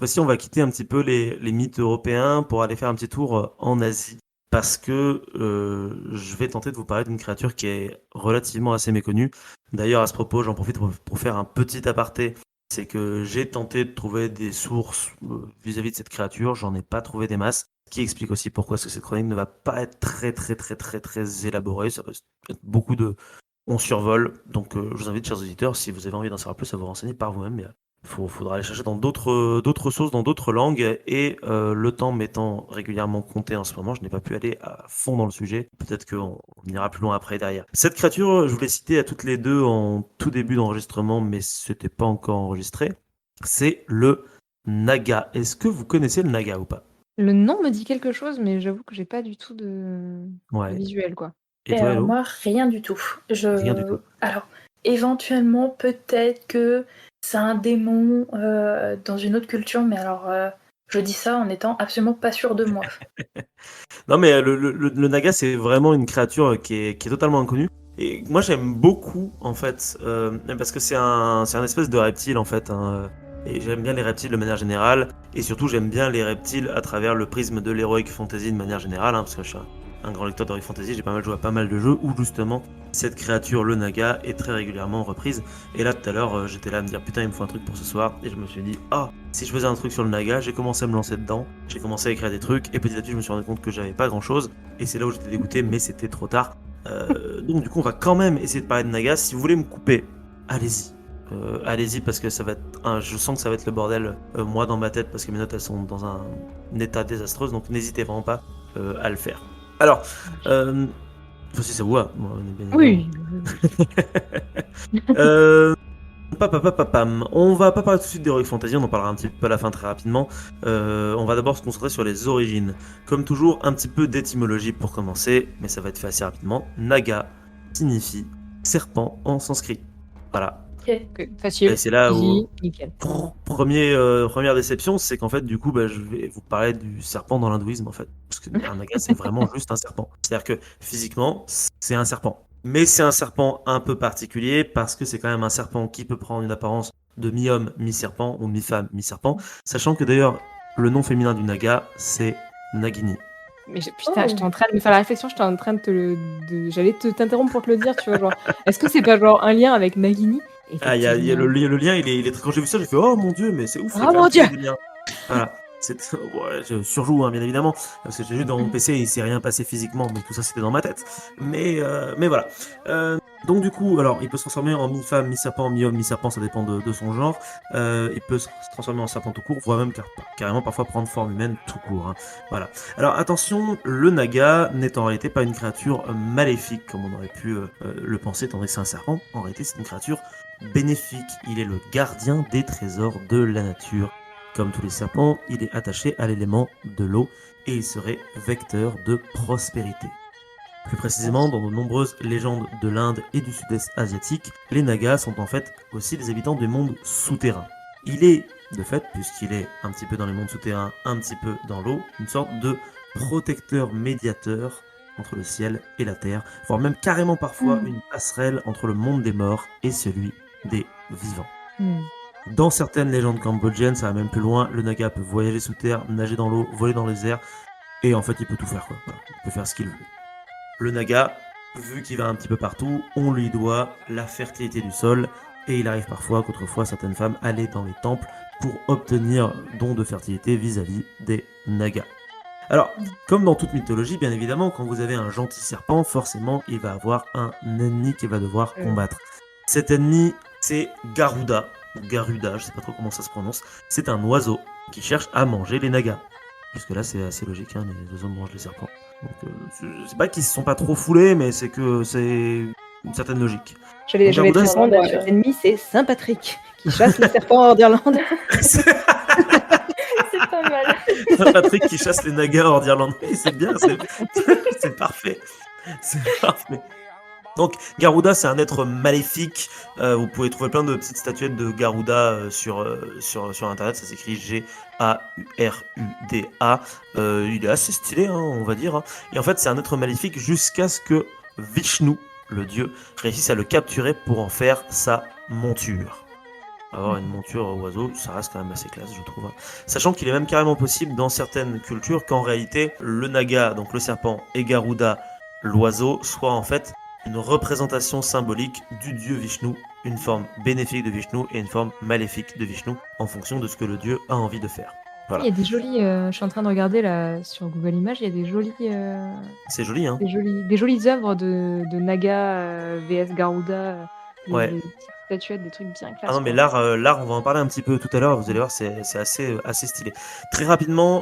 fois-ci, on va quitter un petit peu les mythes européens pour aller faire un petit tour en Asie. Parce que je vais tenter de vous parler d'une créature qui est relativement assez méconnue. D'ailleurs, à ce propos, j'en profite pour faire un petit aparté. C'est que j'ai tenté de trouver des sources vis-à-vis de cette créature. J'en ai pas trouvé des masses. Ce qui explique aussi pourquoi est-ce que cette chronique ne va pas être très, très, très, très, très élaborée. Ça va être beaucoup de... On survole. Donc, je vous invite, chers auditeurs, si vous avez envie d'en savoir plus, à vous renseigner par vous-même. Mais faudra aller chercher dans d'autres sources, dans d'autres langues, et le temps m'étant régulièrement compté en ce moment, je n'ai pas pu aller à fond dans le sujet. Peut-être qu'on ira plus loin après derrière. Cette créature, je vous l'ai citée à toutes les deux en tout début d'enregistrement, mais c'était pas encore enregistré. C'est le Naga. Est-ce que vous connaissez le Naga ou pas? Le nom me dit quelque chose, mais j'avoue que j'ai pas du tout de Ouais. visuel, quoi. Et Et toi, alors Hello? moi, rien du tout. Rien du tout. Alors, éventuellement, peut-être que c'est un démon dans une autre culture, mais alors, je dis ça en étant absolument pas sûre de moi. Non, mais le Naga, c'est vraiment une créature qui est totalement inconnue. Et moi, j'aime beaucoup, en fait, parce que c'est un espèce de reptile, en fait. Hein, et j'aime bien les reptiles de manière générale. Et surtout, j'aime bien les reptiles à travers le prisme de l'heroic fantasy de manière générale. Hein, parce que je suis un grand lecteur d'heroic fantasy. J'ai pas mal joué à pas mal de jeux où, justement, cette créature, le Naga, est très régulièrement reprise. Et là, tout à l'heure, j'étais là à me dire, putain, il me faut un truc pour ce soir. Et je me suis dit, ah, si je faisais un truc sur le Naga, j'ai commencé à me lancer dedans. J'ai commencé à écrire des trucs. Et petit à petit, je me suis rendu compte que j'avais pas grand chose. Et c'est là où j'étais dégoûté, mais c'était trop tard. Donc du coup on va quand même essayer de parler de Naga. Si vous voulez me couper, allez-y. Allez-y parce que ça va être je sens que ça va être le bordel moi dans ma tête parce que mes notes elles sont dans un état désastreux, donc n'hésitez vraiment pas à le faire. Alors, enfin, si ça vous va, moi, bien Oui. évidemment. Papapapapam. On va pas parler tout de suite d'Heroic Fantasy, on en parlera un petit peu à la fin très rapidement. On va d'abord se concentrer sur les origines. Comme toujours, un petit peu d'étymologie pour commencer, mais ça va être fait assez rapidement. Naga signifie serpent en sanskrit. Voilà. Ok. Facile. Et c'est là où Easy, nickel. première déception, c'est qu'en fait du coup je vais vous parler du serpent dans l'hindouisme en fait. Parce que un naga c'est vraiment juste un serpent. C'est-à-dire que physiquement c'est un serpent. Mais c'est un serpent un peu particulier parce que c'est quand même un serpent qui peut prendre une apparence de mi-homme, mi-serpent ou mi-femme, mi-serpent. Sachant que d'ailleurs le nom féminin du naga c'est Nagini. Mais putain, j'étais en train de me faire la réflexion, j'étais en train de j'allais t'interrompre pour te le dire, tu vois, genre, est-ce que c'est pas genre un lien avec Nagini? Ah, il y a Effectivement. le lien, il est très... Quand j'ai vu ça, j'ai fait oh mon dieu, mais c'est ouf, il y a Oh quand même mon tous dieu! des liens. Voilà. Ouais, je surjoue, hein, bien évidemment, parce que j'ai juste dans mon PC, il s'est rien passé physiquement, mais tout ça c'était dans ma tête. Mais voilà. Donc du coup, alors il peut se transformer en mi-femme, mi-serpent, mi-homme, mi-serpent, ça dépend de son genre. Il peut se transformer en serpent tout court, voire même carrément parfois prendre forme humaine tout court. Hein. Voilà. Alors attention, le naga n'est en réalité pas une créature maléfique comme on aurait pu le penser, étant donné que c'est un serpent. En réalité, c'est une créature bénéfique. Il est le gardien des trésors de la nature. Comme tous les serpents, il est attaché à l'élément de l'eau et il serait vecteur de prospérité. Plus précisément, dans de nombreuses légendes de l'Inde et du sud-est asiatique, les Nagas sont en fait aussi des habitants du monde souterrain. Il est, de fait, puisqu'il est un petit peu dans les mondes souterrains, un petit peu dans l'eau, une sorte de protecteur médiateur entre le ciel et la terre, voire même carrément parfois une passerelle entre le monde des morts et celui des vivants. Dans certaines légendes cambodgiennes, ça va même plus loin, le Naga peut voyager sous terre, nager dans l'eau, voler dans les airs, et en fait il peut tout faire quoi. Voilà, il peut faire ce qu'il veut. Le Naga, vu qu'il va un petit peu partout, on lui doit la fertilité du sol, et il arrive parfois qu'autrefois certaines femmes allaient dans les temples pour obtenir dons de fertilité vis-à-vis des Nagas. Alors, comme dans toute mythologie, bien évidemment, quand vous avez un gentil serpent, forcément, il va avoir un ennemi qu'il va devoir combattre. Cet ennemi, c'est Garuda, ou Garuda, je sais pas trop comment ça se prononce. C'est un oiseau qui cherche à manger les Nagas. Jusque là, c'est assez logique, hein, les oiseaux mangent les serpents. Donc, c'est pas qu'ils se sont pas trop foulés, mais c'est que c'est une certaine logique. J'allais te répondre, cet ennemi, c'est Saint Patrick, qui chasse les serpents hors d'Irlande. C'est pas mal. Saint Patrick qui chasse les Nagas hors d'Irlande. Oui, c'est bien, c'est parfait. C'est parfait. Donc Garuda, c'est un être maléfique. Vous pouvez trouver plein de petites statuettes de Garuda sur internet. Ça s'écrit Garuda. Il est assez stylé, hein, on va dire. Hein. Et en fait, c'est un être maléfique jusqu'à ce que Vishnu, le dieu, réussisse à le capturer pour en faire sa monture. Avoir une monture oiseau, ça reste quand même assez classe, je trouve, hein. Sachant qu'il est même carrément possible dans certaines cultures qu'en réalité, le naga, donc le serpent, et Garuda, l'oiseau, soit en fait une représentation symbolique du dieu Vishnu, une forme bénéfique de Vishnu et une forme maléfique de Vishnu, en fonction de ce que le dieu a envie de faire. Il Voilà. y a des jolies, je suis en train de regarder là sur Google Images, il y a C'est joli, hein? des jolies œuvres de Naga vs Garuda, Ouais. des petites statuettes, des trucs bien Ah non, classe mais quoi. l'art, on va en parler un petit peu tout à l'heure, vous allez voir, c'est assez stylé. Très rapidement,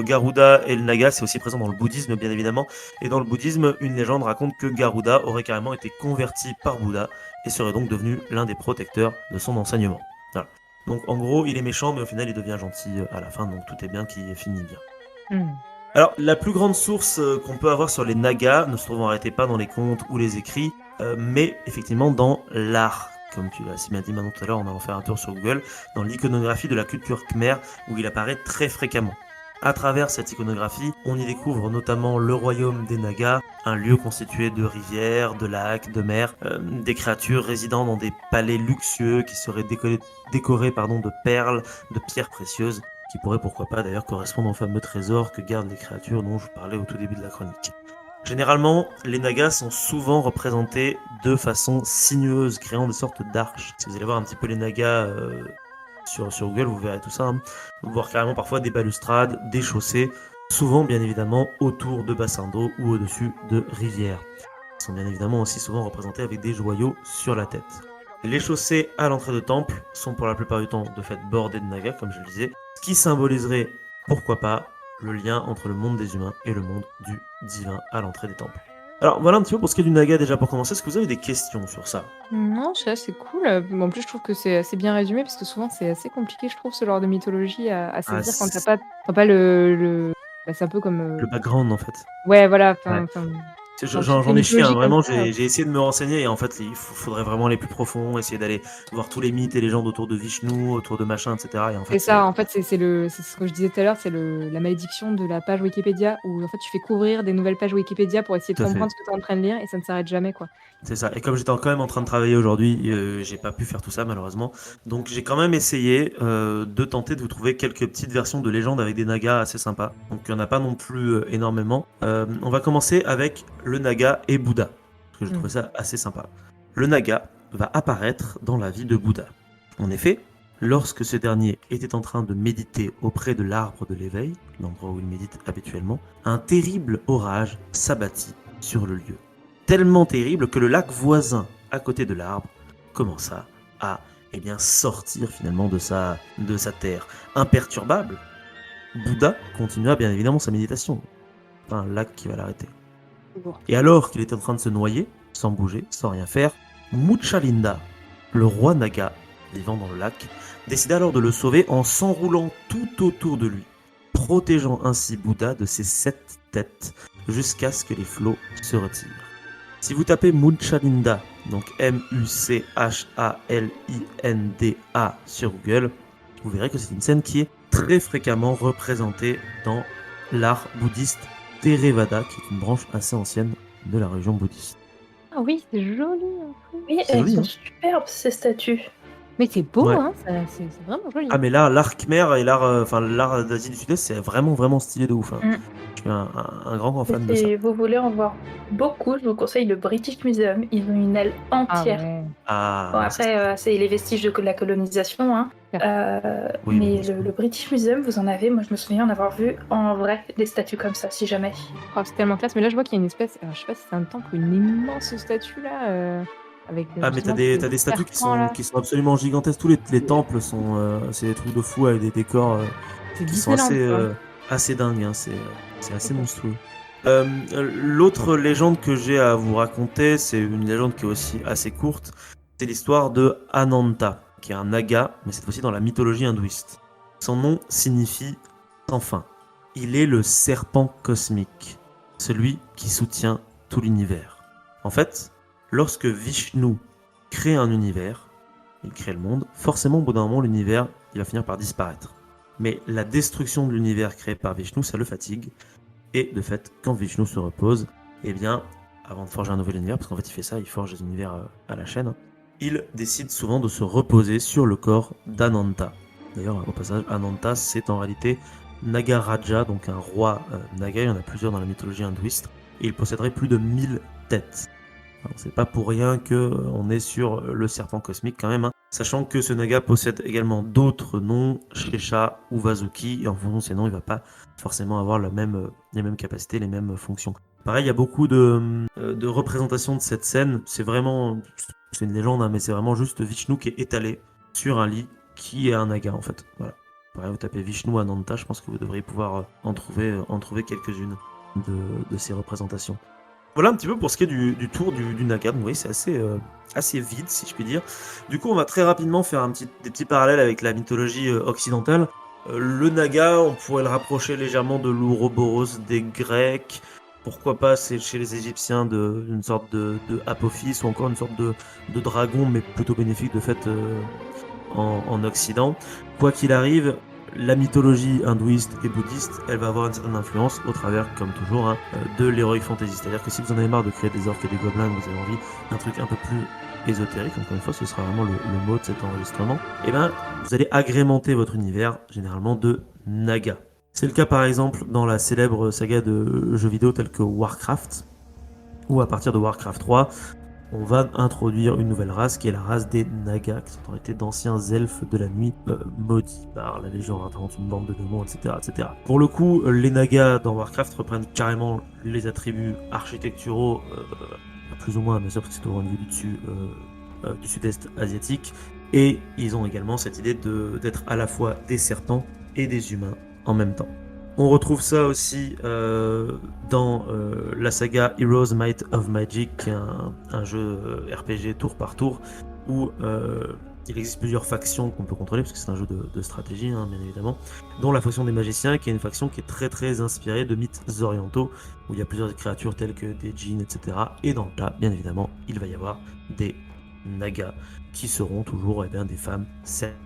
Garuda et le Naga, c'est aussi présent dans le bouddhisme, bien évidemment. Et dans le bouddhisme, une légende raconte que Garuda aurait carrément été converti par Bouddha et serait donc devenu l'un des protecteurs de son enseignement. Voilà. Donc en gros, il est méchant, mais au final, il devient gentil à la fin, donc tout est bien qui finit bien. Hmm. Alors, la plus grande source qu'on peut avoir sur les Nagas ne se trouve en réalité pas dans les contes ou les écrits, mais effectivement dans l'art. Comme tu l'as si bien dit maintenant tout à l'heure, on allant faire un tour sur Google, dans l'iconographie de la culture khmer, où il apparaît très fréquemment. À travers cette iconographie, on y découvre notamment le royaume des Nagas, un lieu constitué de rivières, de lacs, de mers, des créatures résidant dans des palais luxueux qui seraient décorés de perles, de pierres précieuses, qui pourraient pourquoi pas d'ailleurs correspondre au fameux trésor que gardent les créatures dont je vous parlais au tout début de la chronique. Généralement, les Nagas sont souvent représentés de façon sinueuse, créant des sortes d'arches. Si vous allez voir un petit peu les Nagas sur Google, vous verrez tout ça, hein. Vous voir carrément parfois des balustrades, des chaussées, souvent bien évidemment autour de bassins d'eau ou au-dessus de rivières. Ils sont bien évidemment aussi souvent représentés avec des joyaux sur la tête. Les chaussées à l'entrée de temple sont pour la plupart du temps de fait bordées de Nagas, comme je le disais, ce qui symboliserait, pourquoi pas, le lien entre le monde des humains et le monde du divin à l'entrée des temples. Alors voilà un petit peu pour ce qui est du Naga déjà pour commencer. Est-ce que vous avez des questions sur ça? Non, ça c'est cool. En plus, je trouve que c'est assez bien résumé parce que souvent c'est assez compliqué, je trouve, ce genre de mythologie à Ah, saisir quand t'as pas le... Bah, c'est un peu comme... le background en fait. Ouais, voilà. Ouais. Quand toutes les J'en ai chié, hein. mythologies comme Vraiment, ça. j'ai essayé de me renseigner et en fait, il faudrait vraiment aller plus profond, essayer d'aller voir tous les mythes et légendes autour de Vishnu, autour de machin, etc. Et en C'est fait, ça, en fait, c'est ce que je disais tout à l'heure, c'est la malédiction de la page Wikipédia où en fait tu fais couvrir des nouvelles pages Wikipédia pour essayer de tout à fait. comprendre ce que tu es en train de lire et ça ne s'arrête jamais quoi. C'est ça. Et comme j'étais quand même en train de travailler aujourd'hui, j'ai pas pu faire tout ça malheureusement. Donc j'ai quand même essayé de tenter de vous trouver quelques petites versions de légendes avec des nagas assez sympas. Donc il y en a pas non plus énormément. On va commencer avec le naga et Bouddha, parce que je trouvais ça assez sympa. Le naga va apparaître dans la vie de Bouddha. En effet, lorsque ce dernier était en train de méditer auprès de l'arbre de l'éveil, l'endroit où il médite habituellement, un terrible orage s'abattit sur le lieu. Tellement terrible que le lac voisin, à côté de l'arbre, commença à sortir finalement de sa terre. Imperturbable, Bouddha continua bien évidemment sa méditation. Pas un lac qui va l'arrêter. Et alors qu'il était en train de se noyer, sans bouger, sans rien faire, Muchalinda, le roi Naga, vivant dans le lac, décida alors de le sauver en s'enroulant tout autour de lui, protégeant ainsi Bouddha de ses 7 têtes jusqu'à ce que les flots se retirent. Si vous tapez Muchalinda, donc M-U-C-H-A-L-I-N-D-A sur Google, vous verrez que c'est une scène qui est très fréquemment représentée dans l'art bouddhiste Theravada, qui est une branche assez ancienne de la religion bouddhiste. Ah oui, c'est joli. Oui, C'est elles joli, sont hein. superbes ces statues. Mais c'est beau, Ouais. hein, c'est vraiment joli. Ah mais là, l'art khmer et l'art d'Asie du Sud-Est, c'est vraiment stylé de ouf, hein. Je suis un grand fan de ça. Si vous voulez en voir beaucoup, je vous conseille le British Museum. Ils ont une aile Ah entière. ouais. Bon, après, c'est les vestiges de la colonisation, hein. Oui, mais bien sûr. le British Museum, vous en avez, moi je me souviens en avoir vu en vrai des statues comme ça, si jamais. Oh, c'est tellement classe. Mais là, je vois qu'il y a une espèce... Alors, je sais pas si c'est un temple ou une immense statue là. Avec, Ah mais t'as justement, des statues qui serpents, là. sont absolument gigantesques. Tous les temples sont c'est des trucs de fou avec des décors C'est qui sont Disneyland, quoi. assez dingues, hein. C'est assez monstrueux. L'autre légende que j'ai à vous raconter, c'est une légende qui est aussi assez courte. C'est l'histoire de Ananta, qui est un naga, mais cette fois-ci dans la mythologie hindouiste. Son nom signifie sans fin. Il est le serpent cosmique, celui qui soutient tout l'univers. En fait, lorsque Vishnu crée un univers, il crée le monde, forcément au bout d'un moment l'univers il va finir par disparaître. Mais la destruction de l'univers créé par Vishnu, ça le fatigue. Et de fait, quand Vishnu se repose, eh bien, avant de forger un nouvel univers, parce qu'en fait il fait ça, il forge des univers à la chaîne, il décide souvent de se reposer sur le corps d'Ananta. D'ailleurs, au passage, Ananta, c'est en réalité Nagaraja, donc un roi Naga. Il y en a plusieurs dans la mythologie hindouiste. Et il posséderait plus de 1000 têtes. Alors, c'est pas pour rien que on est sur le serpent cosmique quand même, hein. Sachant que ce Naga possède également d'autres noms, Shesha ou Vasuki, et en fonction de ces noms, il va pas forcément avoir les mêmes capacités, les mêmes fonctions. Pareil, il y a beaucoup de représentations de cette scène. C'est une légende, hein, mais c'est vraiment juste Vishnu qui est étalé sur un lit qui est un Naga en fait. Voilà. Pareil, vous tapez Vishnu Ananta, je pense que vous devriez pouvoir en trouver quelques-unes de ces représentations. Voilà un petit peu pour ce qui est du tour du Naga. Donc, oui, c'est assez vide, si je puis dire. Du coup, on va très rapidement faire des petits parallèles avec la mythologie occidentale. Le Naga, on pourrait le rapprocher légèrement de l'Ouroboros des Grecs. Pourquoi pas, c'est chez les Égyptiens une sorte de Apophis ou encore une sorte de dragon, mais plutôt bénéfique de fait en Occident. Quoi qu'il arrive, la mythologie hindouiste et bouddhiste, elle va avoir une certaine influence au travers, comme toujours, hein, de l'heroic fantasy. C'est-à-dire que si vous en avez marre de créer des orques et des gobelins, vous avez envie d'un truc un peu plus ésotérique, encore une fois, ce sera vraiment le mot de cet enregistrement, et ben vous allez agrémenter votre univers généralement de Naga. C'est le cas par exemple dans la célèbre saga de jeux vidéo tels que Warcraft, où à partir de Warcraft 3, on va introduire une nouvelle race qui est la race des Nagas, qui sont en réalité d'anciens elfes de la nuit maudits par la légende, notamment une bande de démons, etc., etc. Pour le coup, les Nagas dans Warcraft reprennent carrément les attributs architecturaux, plus ou moins, bien sûr, parce que c'est au niveau du dessus, du sud-est asiatique, et ils ont également cette idée d'être à la fois des serpents et des humains en même temps. On retrouve ça aussi dans la saga Heroes Might of Magic, qui est un jeu RPG tour par tour, où il existe plusieurs factions qu'on peut contrôler, parce que c'est un jeu de stratégie, hein, bien évidemment, dont la faction des magiciens, qui est une faction qui est très très inspirée de mythes orientaux, où il y a plusieurs créatures telles que des djinns, etc. Et dans le cas, bien évidemment, il va y avoir des nagas, qui seront toujours des femmes saines.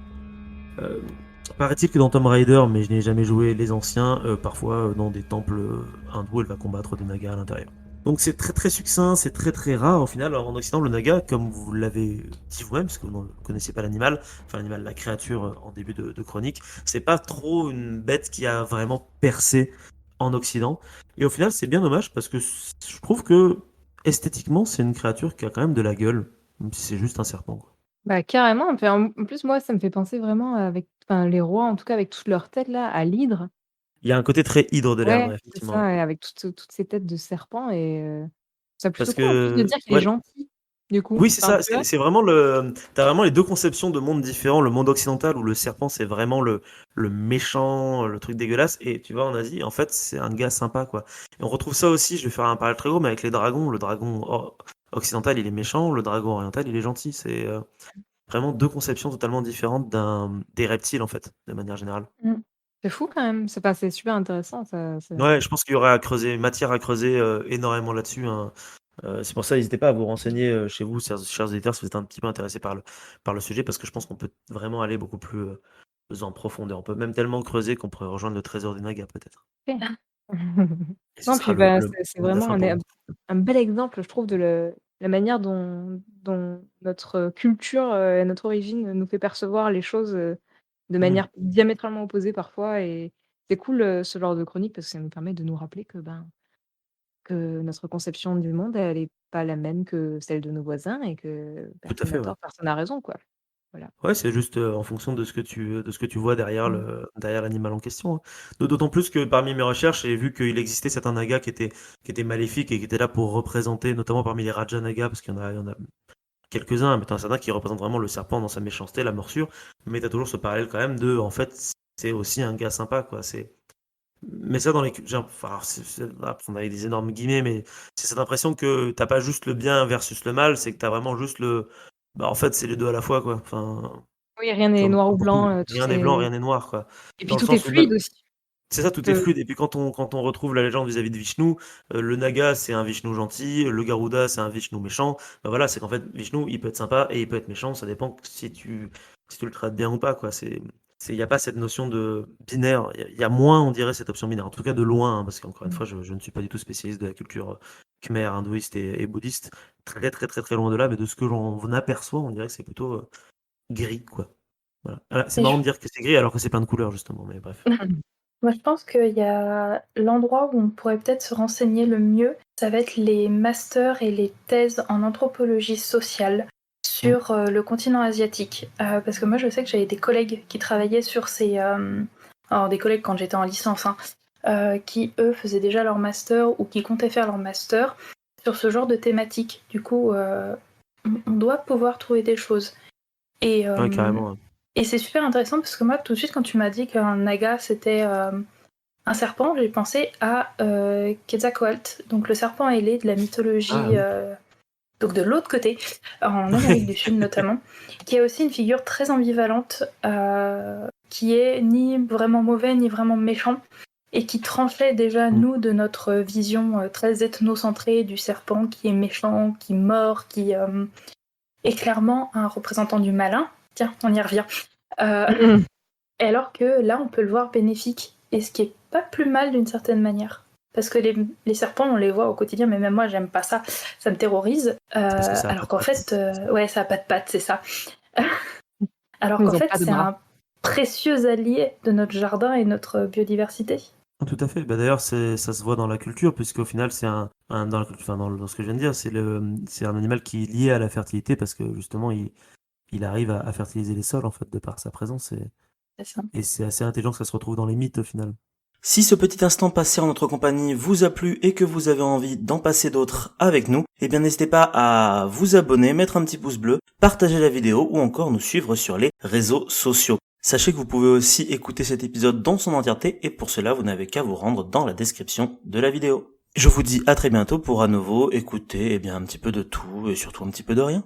Paraît-il que dans Tomb Raider, mais je n'ai jamais joué les anciens, parfois dans des temples hindous, elle va combattre des nagas à l'intérieur. Donc c'est très très succinct, c'est très très rare au final. Alors, en Occident, le naga, comme vous l'avez dit vous-même, parce que vous ne connaissiez pas l'animal, enfin l'animal, la créature en début de chronique, c'est pas trop une bête qui a vraiment percé en Occident. Et au final, c'est bien dommage parce que je trouve que esthétiquement, c'est une créature qui a quand même de la gueule, même si c'est juste un serpent, quoi. Bah, carrément, enfin, en plus, moi, ça me fait penser vraiment avec enfin, les rois, en tout cas, avec toute leur tête là, à l'hydre. Il y a un côté très hydre de l'herbe, Ouais, ouais, c'est effectivement. ça et avec toutes ces têtes de serpents et ça Parce plutôt cool en plus de que, dire qu'il est ouais, gentil, du coup. oui, c'est Enfin, ça. tu vois? C'est vraiment t'as vraiment les deux conceptions de mondes différents. Le monde occidental où le serpent c'est vraiment le méchant, le truc dégueulasse. Et tu vois, en Asie, en fait, c'est un gars sympa, quoi. Et on retrouve ça aussi. Je vais faire un parallèle très gros, mais avec les dragons. Le dragon occidental, il est méchant. Le dragon oriental, il est gentil. C'est vraiment deux conceptions totalement différentes des reptiles, en fait, de manière générale. Mmh. C'est fou quand même, c'est super intéressant ça, c'est Ouais, je pense qu'il y aurait matière à creuser énormément là-dessus, hein. C'est pour ça, n'hésitez pas à vous renseigner chez vous, chers éditeurs, si vous êtes un petit peu intéressés par le sujet, parce que je pense qu'on peut vraiment aller beaucoup plus en profondeur. On peut même tellement creuser qu'on pourrait rejoindre le trésor des Nagas, peut-être. Et ce non, sera puis, bah, c'est le mot de la vraiment fin pour moi. un bel exemple, je trouve, de la manière dont notre culture, et notre origine nous fait percevoir les choses, de Mmh. manière diamétralement opposée parfois et c'est cool, ce genre de chronique parce que ça nous permet de nous rappeler que, ben, que notre conception du monde, elle est pas la même que celle de nos voisins et que Tout à personne n'a fait, ouais. tort, personne n'a raison, quoi. Voilà. Ouais, c'est juste, en fonction de ce que tu vois Mmh. derrière l'animal en question, hein. D'autant plus que parmi mes recherches, j'ai vu qu'il existait certains nagas qui étaient maléfiques et qui étaient là pour représenter, notamment parmi les Raja Nagas, parce qu'il y en a quelques-uns, mais t'en as certains qui représentent vraiment le serpent dans sa méchanceté, la morsure, mais t'as toujours ce parallèle quand même en fait, c'est aussi un gars sympa, quoi. Mais ça, dans les cultures, enfin, on avait des énormes guillemets, mais c'est cette impression que t'as pas juste le bien versus le mal, c'est que t'as vraiment juste bah, en fait, c'est les deux à la fois, quoi. Enfin, Oui, rien n'est comme noir ou pour tout, blanc, tout rien n'est blanc, est rien n'est noir, quoi. et puis Dans le tout est sens où même, fluide aussi. c'est ça, tout est Heu, fluide. Et puis quand on retrouve la légende vis-à-vis de Vishnu, le Naga c'est un Vishnu gentil, le Garuda c'est un Vishnu méchant. Bah voilà, c'est qu'en fait Vishnu il peut être sympa et il peut être méchant, ça dépend si tu le traites bien ou pas, quoi. Il n'y a pas cette notion de binaire. Il y a moins, on dirait, cette option binaire. En tout cas de loin, hein, parce qu'encore une mmh. fois, je ne suis pas du tout spécialiste de la culture khmer, hindouiste et bouddhiste. Très, très, très, très loin de là, mais de ce que j'en aperçois, on dirait que c'est plutôt gris, quoi. Voilà. C'est Mais marrant de dire que c'est gris alors que c'est plein de couleurs, justement, mais bref. moi, je pense qu'il y a l'endroit où on pourrait peut-être se renseigner le mieux, ça va être les masters et les thèses en anthropologie sociale sur le continent asiatique. Parce que moi, je sais que j'avais des collègues qui travaillaient sur ces... alors, des collègues quand j'étais en licence, qui, eux, faisaient déjà leur master ou qui comptaient faire leur master sur ce genre de thématique. Du coup, on doit pouvoir trouver des choses. Et, Ouais, carrément. Ouais. et c'est super intéressant parce que moi, tout de suite, quand tu m'as dit qu'un naga, c'était un serpent, j'ai pensé à Quetzalcoatl, donc le serpent ailé de la mythologie, Oui. donc de l'autre côté, en Amérique du Sud notamment, qui a aussi une figure très ambivalente, qui est ni vraiment mauvais ni vraiment méchant, et qui tranchait déjà, nous, de notre vision très ethnocentrée du serpent qui est méchant, qui mord, qui est clairement un représentant du malin. Tiens, on y revient. Alors que là, on peut le voir bénéfique, et ce qui est pas plus mal d'une certaine manière. Parce que les serpents, on les voit au quotidien, mais même moi, j'aime pas ça, ça me terrorise. Parce que ça a Alors pas qu'en de fait, ouais, ça a pas de pattes, c'est ça. Alors Ils qu'en ont fait, pas de c'est bras. un précieux allié de notre jardin et notre biodiversité. Tout à fait. Bah, d'ailleurs, ça se voit dans la culture, puisqu'au final, c'est dans la culture, enfin, dans ce que je viens de dire, c'est un animal qui est lié à la fertilité parce que justement, il arrive à fertiliser les sols, en fait, de par sa présence. C'est ça. Et c'est assez intelligent que ça se retrouve dans les mythes, au final. Si ce petit instant passé en notre compagnie vous a plu et que vous avez envie d'en passer d'autres avec nous, eh bien n'hésitez pas à vous abonner, mettre un petit pouce bleu, partager la vidéo ou encore nous suivre sur les réseaux sociaux. Sachez que vous pouvez aussi écouter cet épisode dans son entièreté et pour cela vous n'avez qu'à vous rendre dans la description de la vidéo. Je vous dis à très bientôt pour à nouveau écouter un petit peu de tout et surtout un petit peu de rien.